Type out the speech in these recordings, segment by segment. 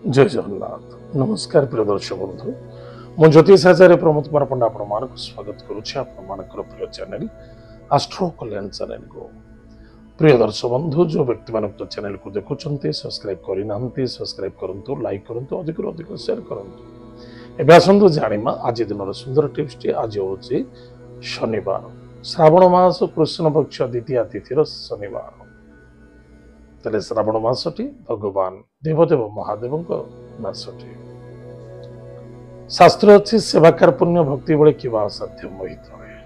जय जगन्नाथ नमस्कार प्रिय दर्शक बंधु मु ज्योतिष आचार्य प्रमोद कुमार पंडा आपण स्वागत करुच्ची आपण प्रिय चैनल आस्ट्रो कल्याण चैनल को। प्रिय दर्शक बंधु जो व्यक्ति मान चैनल को देखुं सब्सक्राइब करना सब्सक्राइब करूँ लाइक करूँ अधिक अधिक शेयर करूँ। एवं आसतु जाना आज दिन सुंदर टिप्स टी आज हूँ शनिवार श्रावण मास कृष्ण पक्ष द्वितीय तिथि शनिवार। तेरे श्रावण मासटी भगवान देवदेव महादेव मासटी शास्त्र अच्छी सेवाकार पुण्य भक्ति बड़े कि असाध्य मोहित है।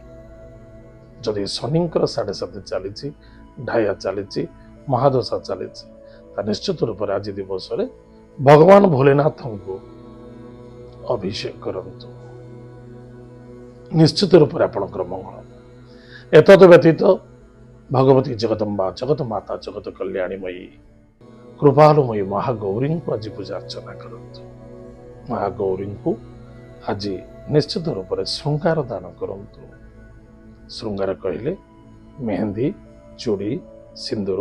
जदि शनि 7.5 चली ढाया चली महादशा चली निश्चित रूप से आज दिवस भगवान भोलेनाथ को अभिषेक करंतु निश्चित रूप से आपणकर मंगल। एतद व्यतीत भगवती जगदम्बा जगत माता जगत कल्याणीमयी कृपालुमयी महागौरी को आज पूजा अर्चना करंतु। महागौरी को आज निश्चित रूप से श्रृंगार दान करंतु। श्रृंगार कहले मेहंदी चूड़ी सिंदूर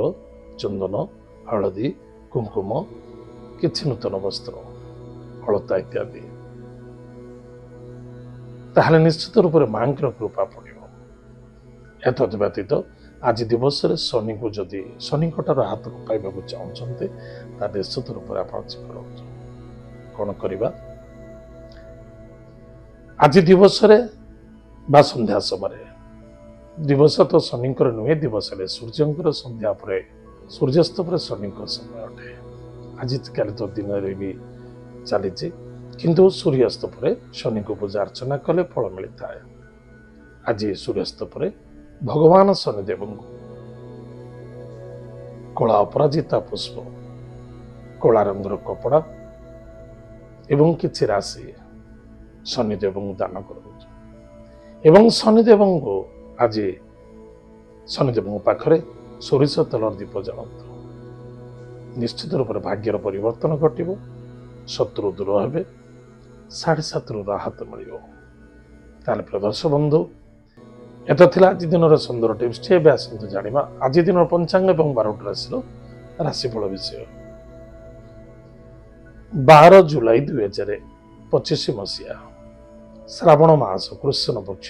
चंदन हलदी कुंकुम किछि नूतन वस्त्र हलता इत्यादि ताहले निश्चित रूप से मां कृपा पड़ो। एतद व्यतीत आज दिवस शनि को जदि शनि कटार हाथ को पाइबा चाहते निश्चित रूप से आप कौन करवा आज दिवस बा संध्या समय दिवस तो शनि नुहे दिवस सूर्य संध्या पर सूर्यास्त पर शनि समय अटे। आज कल तो दिन भी चली किंतु सूर्यास्त पर शनि को पूजा अर्चना कले फल मिलता है। आज सूर्यास्त पर भगवान शनिदेव कला अपराजिता पुष्प कला रंगर कपड़ा एवं किछि राशि शनिदेव दान करूँ। शनिदेव को आज शनिदेव पाखरे सोरिष तेल दीप जलातु निश्चित रूप से भाग्यर परिवर्तन घटो शत्रु दूर हे 7.5 राहत मिल। प्रदर्शक बंधु एत आज दिन सुंदर टिप्स टी आसतु जाना आज दिन पंचांग और 12 राशि राशिफल विषय। 12 जुलाई 2025 मसीहा श्रावण मास कृष्ण पक्ष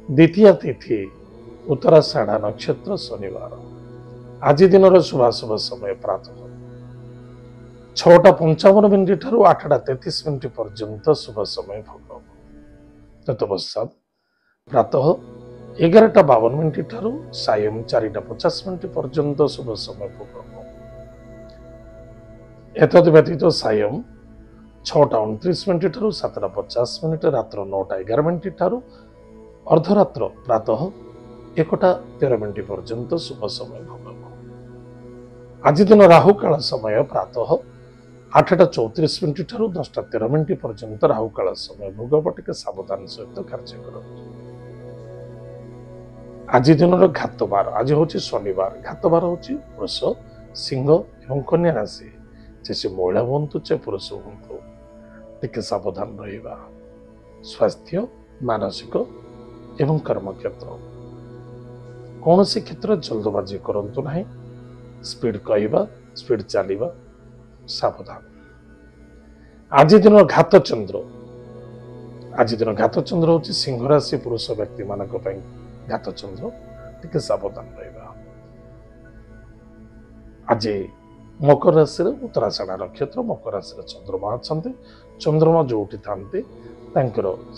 द्वितीय तिथि उत्तराषाढ़ नक्षत्र शनिवार। आज दिन शुभाशुभ समय प्रातः 6:55 ठारू 8:33 पर्यंत शुभ समय भोग तत्पश्चात प्रातः 11:52 ठारू सायं 4:50 पर्यंत शुभ समय भोग। एतद व्यतीत सायं 6:29 ठारू 7:50 रात्र 9:11 ठारू अर्धरात्र प्रातः 1:13 पर्यंत शुभ समय भोग। आज दिन राहु काल समय प्रातः 8:34 ठारू 10:13 पर्यंत राहु काल समय भोग टे सावधान सहित कार्य कर। आज दिन घात बार आज हूँ शनिवार घात बार हूँ वृष सिंह और कन्या राशि जैसे महिला हूँ चाहे पुरुष हूँ टे सावधान रहा। स्वास्थ्य मानसिक एवं कर्म क्षेत्र कौन सी क्षेत्र जल्दबाजी करंतु नहीं। स्पीड कहवा स्पीड चलवा सावधान। आज दिन घात चंद्र आज दिन घात चंद्र हूँ सिंह राशि पुरुष व्यक्ति मान घात चंद्र टे सावधान रहा। आज मकर राशि उत्तराषाढ़ नक्षत्र मकर राशि चंद्रमा अच्छा चंद्रमा जो था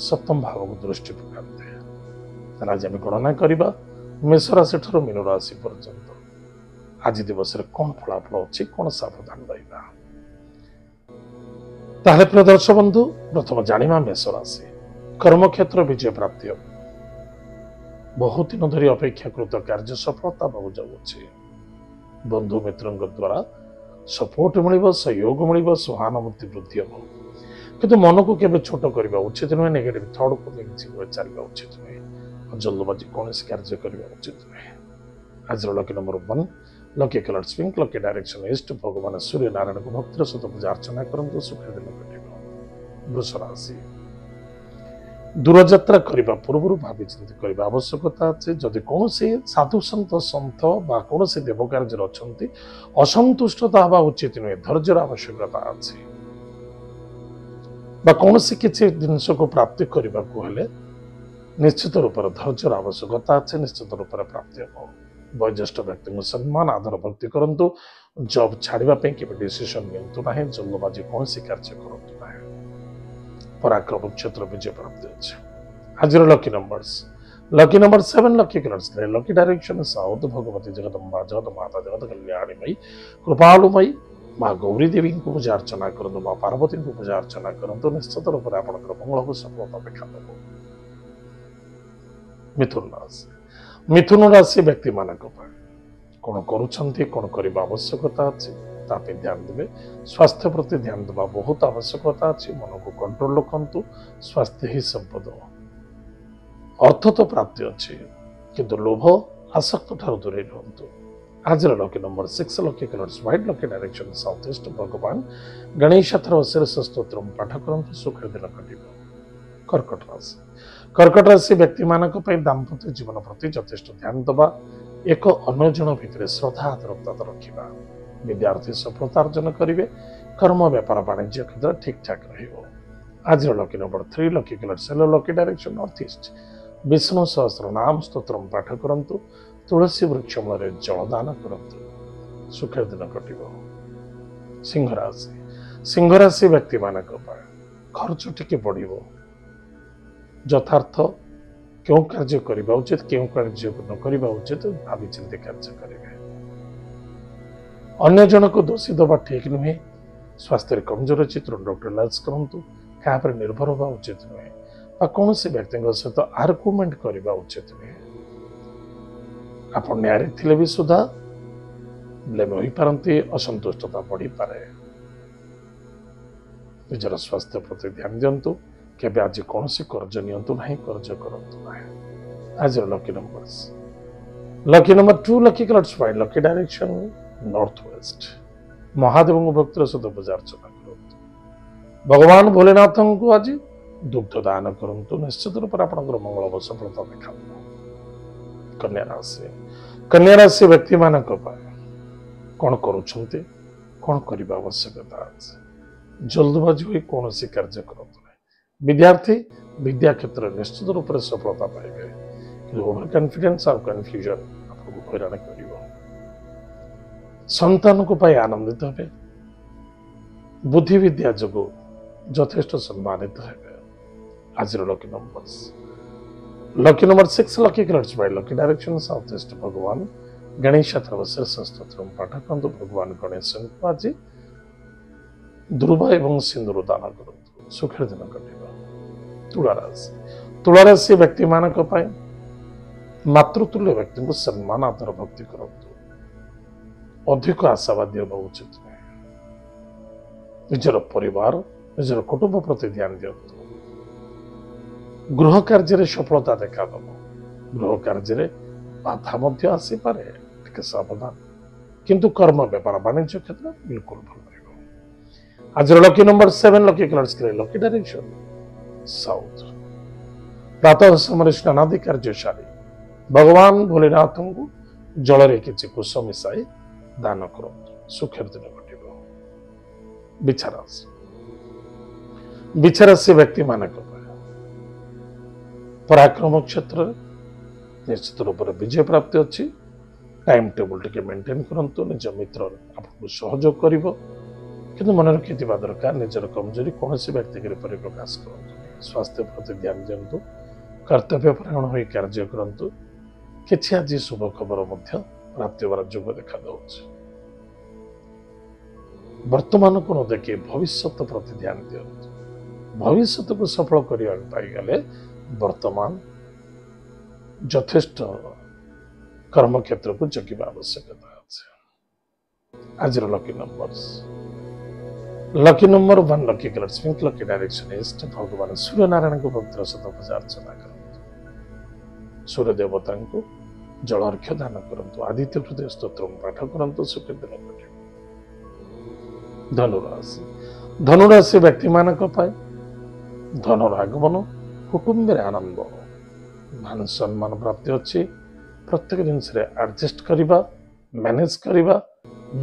सप्तम भाव को दृष्टि पकाते। आज आम गणना करवा मेष राशि ठार मीन राशि पर्यंत आज दिवस कौन फलाफल अच्छी कौन सावधान रहा। ताहले प्रिय दर्शक बंधु प्रथम जाना मेष राशि कर्मक्षेत्र विजय प्राप्ति बहुत दिन धरी अपेक्षाकृत कार्य सफलता पाऊ जाऊँगी। बंधु मित्रों द्वारा सपोर्ट मिल सहयोग मिल सहानुभूति वृद्धि हम किंतु मन को केवल छोट करवा उचित नुहे। नेगेटिव थॉट को लेकिन चलना उचित नुहे। जल्दबाजी कौन कार्य करने उचित नुहे। आज lucky number 1 lucky colour pink lucky direction east भगवान सूर्य नारायण को भक्तिर सहित पूजा अर्चना करंतु सुखी दिन कटिब। वृष राशि दूरयात्रा करने पूर्व भावी चिंती करने आवश्यकता अच्छे। जदि कौन साधु सन्त सन्थ कौन देव कार्य अच्छा असंतुष्टता हवा उचित नुहे। धैर्यर आवश्यकता अच्छे। बा कौनसी किसी जिनस को प्राप्ति करने को हेले निश्चित रूप से धैर्यर आवश्यकता अच्छे निश्चित रूप से प्राप्ति हो वयोज्येष्ठ व्यक्ति को सम्मान आदर भक्ति करंतु जॉब छाड़वाई के डिसीजन नियंतु ना जल्दबाजी कौन कार्य करूँ ना पराक्रम क्षेत्र विजय प्राप्ति अच्छे आज lucky number 7 lucky colours lucky direction south Bhagwati Jagdamba जगत माता जगत कल्याणीमयी कृपालुमयी माँ गौरी देवी को पूजा अर्चना करूँ माँ पार्वती को पूजा अर्चना करूँ निश्चित रूप से आप मंगल को सफलता देखा देव मिथुन राशि व्यक्ति मान कौन कौन करने आवश्यकता अच्छी ताप ध्यान देवे स्वास्थ्य प्रति ध्यान देवा बहुत आवश्यकता अच्छी मन को कंट्रोल रखु स्वास्थ्य ही संपद अर्थ तो प्राप्ति अच्छी किंतु लोभ आसक्त ठार दूरे रुहतु आज lucky number 6 lucky colours white lucky direction south east भगवान गणेश शीर्ष स्तोत्र पाठ करंतु सुख दिन कटिब कर्कट राशि व्यक्ति मानक दाम्पत्य जीवन प्रति यथेष्ट ध्यान दबा एक अन्य जन भितर श्रद्धा आदरता रखा विद्यार्थी सफलता अर्जन करेंगे कर्म व्यापार वाणिज्य क्षेत्र ठीक ठाक आज lucky number 3 lucky colour yellow lucky direction north east Vishnu सहस्र नाम स्तोत्र पाठ करंतु तुलसी वृक्ष मूल जलदान करंतु सुख दिन कटिब सिंह राशि व्यक्ति मानक खर्च टिके बढ़िबो यथार्थ क्यों कार्य करने उचित क्यों कार्य न करने उचित भावी चिंती कार्य करेंगे अन्य जन को दोषी दबा ठीक नुहे स्वास्थ्य कमजोर अच्छी तुरंत डॉक्टर इलाज करूँ क्या निर्भर होगा उचित नुहे कौन से व्यक्ति सहित आर्गुमेंट करने उचित नुहे आप न्याय थे भी सुधा ब्लेम हो पारती असंतुष्टता बढ़ी पारे निजर स्वास्थ्य प्रति ध्यान दिंतु केबे आज कौन सी कर्ज नियंतु नहीं कर्ज करंतु नहीं आज lucky number 2 lucky colours white lucky direction north west Mahadev को भक्तर सहित पूजा अर्चना करंतु भगवान भोलेनाथ को आज दुग्ध दान करंतु निश्चित रूप से आपनकर मंगल व सफलता देखा कन्या राशि व्यक्ति मानक कौन करुछंती कौन करबा आवश्यकता अछि जल्दबाजी होई कौन सी कार्य करंतु विद्यार्थी विद्या क्षेत्र में निश्चित रूप से सफलता पाइबे कि ओवर कॉन्फिडेंस और कन्फ्यूजन आपको हैरान करिवो संतान को पाई आनंदित हेबे बुद्धि विद्या जगो यथेष्ट सम्मानित हेबे आज लकी नंबर 6 लकी कलर्स बाय लकी डायरेक्शन साउथ ईस्ट भगवान गणेश शीर्ष स्तोत्र पाठ करंतु भगवान गणेश को आज ध्रुव एवं सिंदूर दान करंतु सुख दिन कटिब तुला राशि व्यक्ति मानक मातृतुल्य व्यक्ति को सम्मान आदर भक्ति करंतु अधिक आशावादी होगा उचित निजर परिवार निजर कुटुंब प्रति ध्यान दिंतु गृह कार्य सफलता देखा गृह कार्य बाधा आसीपे सावधान किंतु कर्म व्यापार वाणिज्य क्षेत्र बिल्कुल भल आज lucky number 7 lucky colours lucky direction south प्रातः समय स्नानादि कार्यशाली भगवान भोलेनाथ को जल किसी कुश मिसाई दान करूँ सुखर दिन घटब बिछाराशि व्यक्ति मानक पराक्रम क्षेत्र निश्चित रूप से विजय प्राप्ति अच्छी टाइम टेबल टे मेंटेन करंतु निज मित्र आपको सहयोग कर कि मन रखि दरकार निजर कमजोरी कौन व्यक्ति परिप्रकाश करूँ स्वास्थ्य प्रति ध्यान दिंतु कर्तव्य परायण हो कार्य करंतु किछि आज शुभ खबर प्राप्ति होवार जोग देखा वर्तमान को न देखिए भविष्य प्रति ध्यान दिंतु भविष्य को सफल करने वर्तमान यथेष्ट कर्म क्षेत्र को जगिबा आवश्यकता अच्छे आज lucky number 1 lucky colours pink lucky direction east भगवान सूर्य नारायण को भक्तर सहित पूजा अर्चना करंतु सूर्य देवता को जल अर्घ्य दान करंतु आदित्य हृदय स्तोत्र पाठ करंतु सुख दिन धनुराशि व्यक्ति मानक धनर आगमन कुटुंब आनंद मान सम्मान प्राप्ति अच्छी प्रत्येक जिनस एडजस्ट करवा मैनेज करवा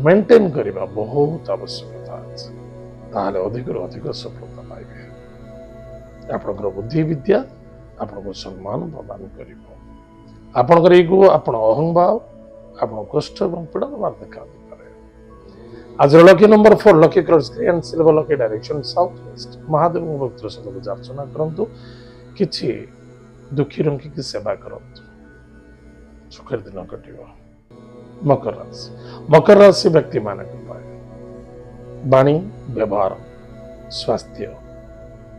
मेंटेन करवा बहुत आवश्यकता अच्छे ताहले अधिक अधिक सफलता पाइबे आपणकर बुद्धि विद्या आपको सम्मान प्रदान कर आपणकर ईगो आपण अहंभाव आपण कष्ट और पीड़ा देखा आज lucky number 4 lucky colours grey and silver lucky direction south west Mahadev भक्त सहित अर्चना करंतु किछि दुखी रंगी की सेवा करंतु सुखर दिन कटिव मकर राशि व्यक्ति मानक वाणी व्यवहार स्वास्थ्य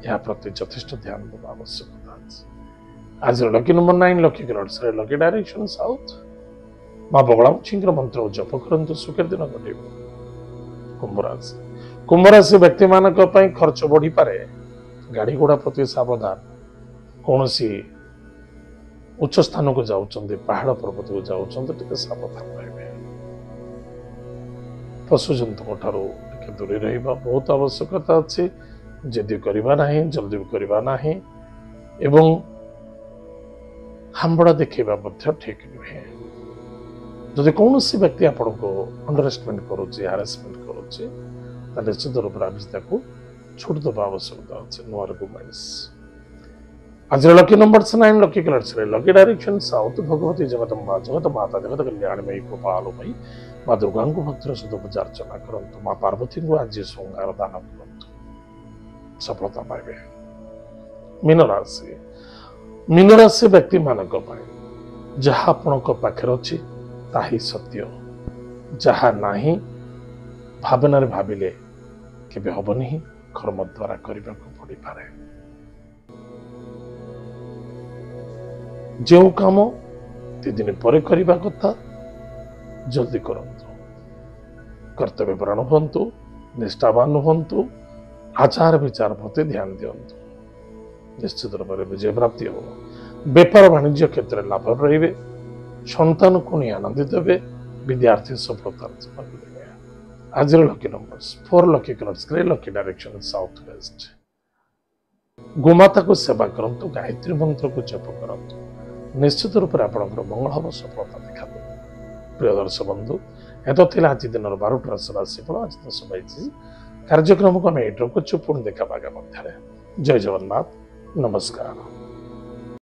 यह प्रति यथेष्ट ध्यान देवा आवश्यकता आज lucky number 9 lucky colours lucky direction south मां बगलामुखीर मंत्र जप करंतु सुखर दिन कटिव कुंभ राशि व्यक्ति मानक खर्च बढ़ी पारे गाड़ी घोड़ा प्रति सावधान कौन सी उच्च स्थान को जाऊँ पहाड़ पर्वत को जाऊँ सावधान रहे पशु जंतु ठारू दूरी रहा बहुत आवश्यकता अच्छी जिद करवा नहीं जल्दी करवा नहीं एवं हांबड़ा देखा ठीक नुहे जदि कौन सी व्यक्ति आपण को अंडर एस्टिमेट करुच्ची हारासमेंट करुच्ची निश्चित रूप से छूट देवा आवश्यकता अच्छे नो आर्गुमेंट्स आज lucky number 9 lucky colours lucky direction south Bhagwati जगत माता जगत कल्याणमयी कृपालुमयी माँ दुर्गा को भक्तर सहित पूजा अर्चना करंतु माँ पार्वती को आज श्रृंगार दान करंतु सफलता पाइबे मीन राशि व्यक्ति मानक जहाँ आपण पाखे अच्छी ताही सत्य जहाँ नहीं भावना भाविले केबे हबनी कर्म द्वारा करने को पड़ पारे जो काम 3 दिन पर करने कथा जल्दी करंतु कर्तव्यपरायण हंतु निष्ठावान हंतु आचार विचार प्रति ध्यान दिंतु निश्चित रूप से विजय प्राप्ति हो व्यापार वाणिज्य क्षेत्र में लाभ रे संतान को नहीं आनंदित हे विद्यार्थी सफलता आज lucky number 4 lucky colours grey lucky direction south west गोमाता को सेवा करंतु गायत्री मंत्र को जप करंतु निश्चित रूप से आपंकर मंगल हम सफलता देखा प्रिय दर्शक बंधु एत आज दिन 12टा राशिफल आज तो समय कार्यक्रम को आम ये रखुचु पुणी देखा आगे जय जगन्नाथ नमस्कार।